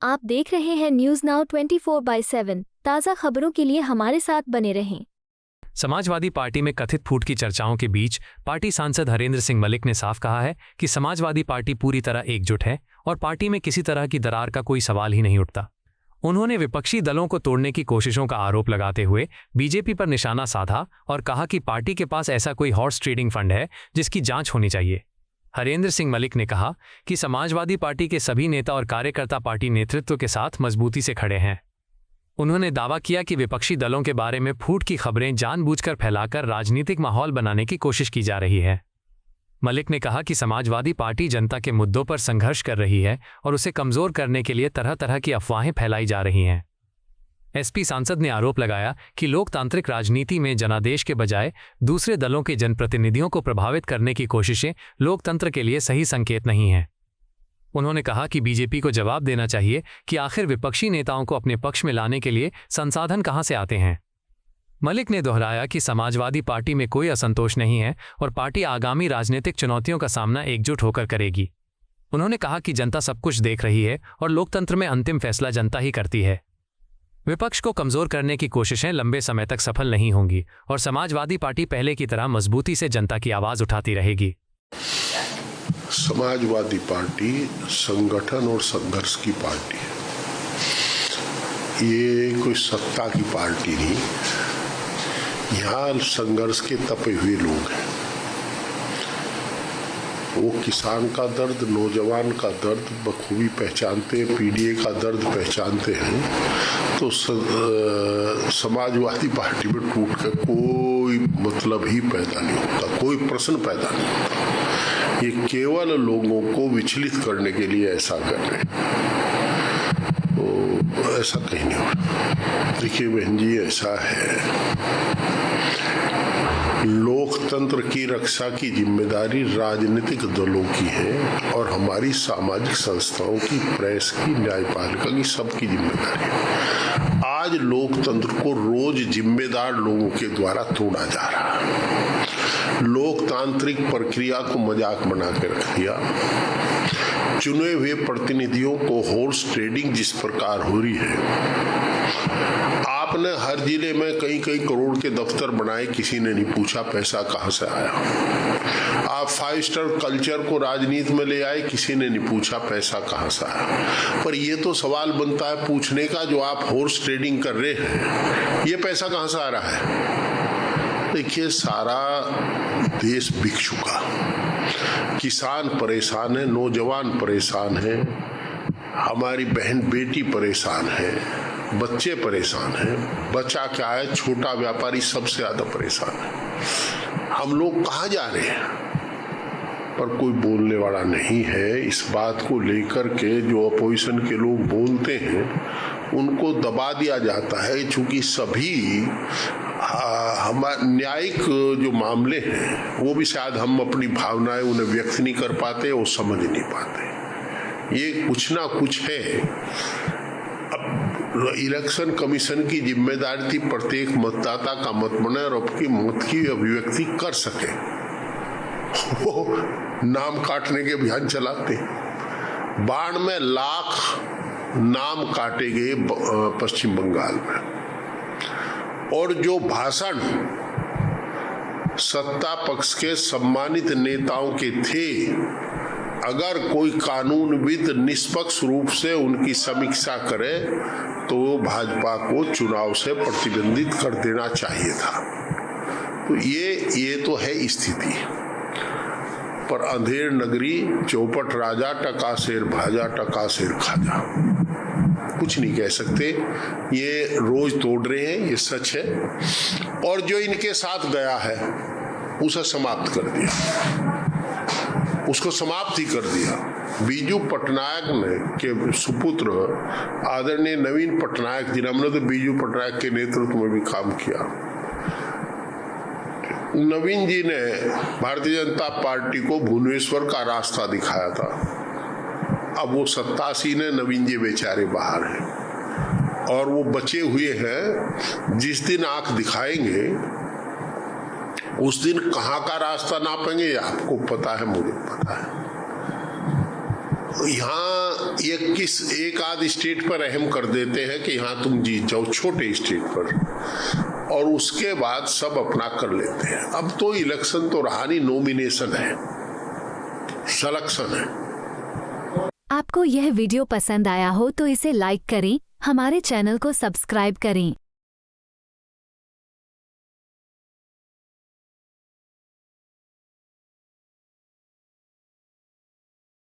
आप देख रहे हैं न्यूज नाउ 24/7। ताज़ा खबरों के लिए हमारे साथ बने रहें। समाजवादी पार्टी में कथित फूट की चर्चाओं के बीच पार्टी सांसद हरेंद्र सिंह मलिक ने साफ कहा है कि समाजवादी पार्टी पूरी तरह एकजुट है और पार्टी में किसी तरह की दरार का कोई सवाल ही नहीं उठता। उन्होंने विपक्षी दलों को तोड़ने की कोशिशों का आरोप लगाते हुए बीजेपी पर निशाना साधा और कहा कि पार्टी के पास ऐसा कोई हॉर्स ट्रेडिंग फंड है जिसकी जांच होनी चाहिए। हरेंद्र सिंह मलिक ने कहा कि समाजवादी पार्टी के सभी नेता और कार्यकर्ता पार्टी नेतृत्व के साथ मजबूती से खड़े हैं। उन्होंने दावा किया कि विपक्षी दलों के बारे में फूट की खबरें जानबूझकर फैलाकर राजनीतिक माहौल बनाने की कोशिश की जा रही है। मलिक ने कहा कि समाजवादी पार्टी जनता के मुद्दों पर संघर्ष कर रही है और उसे कमजोर करने के लिए तरह तरह की अफवाहें फैलाई जा रही हैं। एसपी सांसद ने आरोप लगाया कि लोकतांत्रिक राजनीति में जनादेश के बजाय दूसरे दलों के जनप्रतिनिधियों को प्रभावित करने की कोशिशें लोकतंत्र के लिए सही संकेत नहीं हैं। उन्होंने कहा कि बीजेपी को जवाब देना चाहिए कि आखिर विपक्षी नेताओं को अपने पक्ष में लाने के लिए संसाधन कहां से आते हैं। मलिक ने दोहराया कि समाजवादी पार्टी में कोई असंतोष नहीं है और पार्टी आगामी राजनीतिक चुनौतियों का सामना एकजुट होकर करेगी। उन्होंने कहा कि जनता सब कुछ देख रही है और लोकतंत्र में अंतिम फैसला जनता ही करती है। विपक्ष को कमजोर करने की कोशिशें लंबे समय तक सफल नहीं होंगी और समाजवादी पार्टी पहले की तरह मजबूती से जनता की आवाज उठाती रहेगी। समाजवादी पार्टी संगठन और संघर्ष की पार्टी है। ये कोई सत्ता की पार्टी नहीं। यहाँ संघर्ष के तपे हुए लोग हैं। वो किसान का दर्द, नौजवान का दर्द बखूबी पहचानते हैं, पीडीए का दर्द पहचानते हैं। तो समाजवादी पार्टी में टूट कर कोई मतलब ही पैदा नहीं होता, कोई प्रश्न पैदा नहीं होता। ये केवल लोगों को विचलित करने के लिए ऐसा कर रहे हैं। तो ऐसा कहीं नहीं होगा। देखिए बहन जी, ऐसा है, लोकतंत्र की रक्षा की जिम्मेदारी राजनीतिक दलों की है और हमारी सामाजिक संस्थाओं की, प्रेस की, न्यायपालिका की, सबकी जिम्मेदारी है। आज लोकतंत्र को रोज जिम्मेदार लोगों के द्वारा तोड़ा जा रहा है। लोकतांत्रिक प्रक्रिया को मजाक बना के रख दिया। चुने हुए प्रतिनिधियों को हॉर्स ट्रेडिंग जिस प्रकार हो रही है, आपने हर जिले में कई करोड़ के दफ्तर बनाए, किसी ने नहीं पूछा पैसा कहां से आया। आप 5 स्टार कल्चर को राजनीति में ले आए, किसी ने नहीं पूछा पैसा कहां से आया। पर ये तो सवाल बनता है पूछने का, जो आप हॉर्स ट्रेडिंग कर रहे हैं, ये पैसा कहां से आ रहा है? देखिए, सारा देश बिक चुका। किसान परेशान है, नौजवान परेशान है, हमारी बहन बेटी परेशान है, बच्चे परेशान हैं। बच्चा क्या है, छोटा व्यापारी सबसे ज्यादा परेशान है। हम लोग कहाँ जा रहे हैं? पर कोई बोलने वाला नहीं है। इस बात को लेकर के जो अपोजिशन के लोग बोलते हैं, उनको दबा दिया जाता है, चूंकि सभी हमारे न्यायिक जो मामले हैं, वो भी शायद हम अपनी भावनाएं उन्हें व्यक्त नहीं कर पाते और समझ नहीं पाते। ये कुछ ना कुछ है। अब इलेक्शन कमीशन की जिम्मेदारी थी प्रत्येक मतदाता का मत बने और आपकी मत की अभिव्यक्ति कर सके। वो नाम काटने के अभियान चलाते। 92 लाख नाम काटे गए पश्चिम बंगाल में। और जो भाषण सत्ता पक्ष के सम्मानित नेताओं के थे, अगर कोई कानूनविद निष्पक्ष रूप से उनकी समीक्षा करे तो भाजपा को चुनाव से प्रतिबंधित कर देना चाहिए था। तो ये तो है स्थिति। पर अंधेर नगरी, चौपट राजा, टका शेर भाजा, टका शेर खाजा, कुछ नहीं कह सकते। ये रोज तोड़ रहे हैं, ये सच है। और जो इनके साथ गया है उसे समाप्त कर दिया, उसको समाप्त ही कर दिया। बीजू पटनायक ने के सुपुत्र आदरणीय नवीन पटनायक जी, हमने तो बीजू पटनायक के नेतृत्व में भी काम किया। नवीन जी ने भारतीय जनता पार्टी को भुवनेश्वर का रास्ता दिखाया था। अब वो 87 ने, नवीन जी बेचारे बाहर हैं और वो बचे हुए हैं। जिस दिन आंख दिखाएंगे उस दिन कहां का रास्ता नापेंगे, ये आपको पता है, मुझे पता है। यहाँ एक आध स्टेट पर अहम कर देते हैं कि यहाँ तुम जीत जाओ, छोटे स्टेट पर, और उसके बाद सब अपना कर लेते हैं। अब तो इलेक्शन तो रहा नहीं, नॉमिनेशन है, सिलेक्शन है। आपको यह वीडियो पसंद आया हो तो इसे लाइक करें, हमारे चैनल को सब्सक्राइब करें।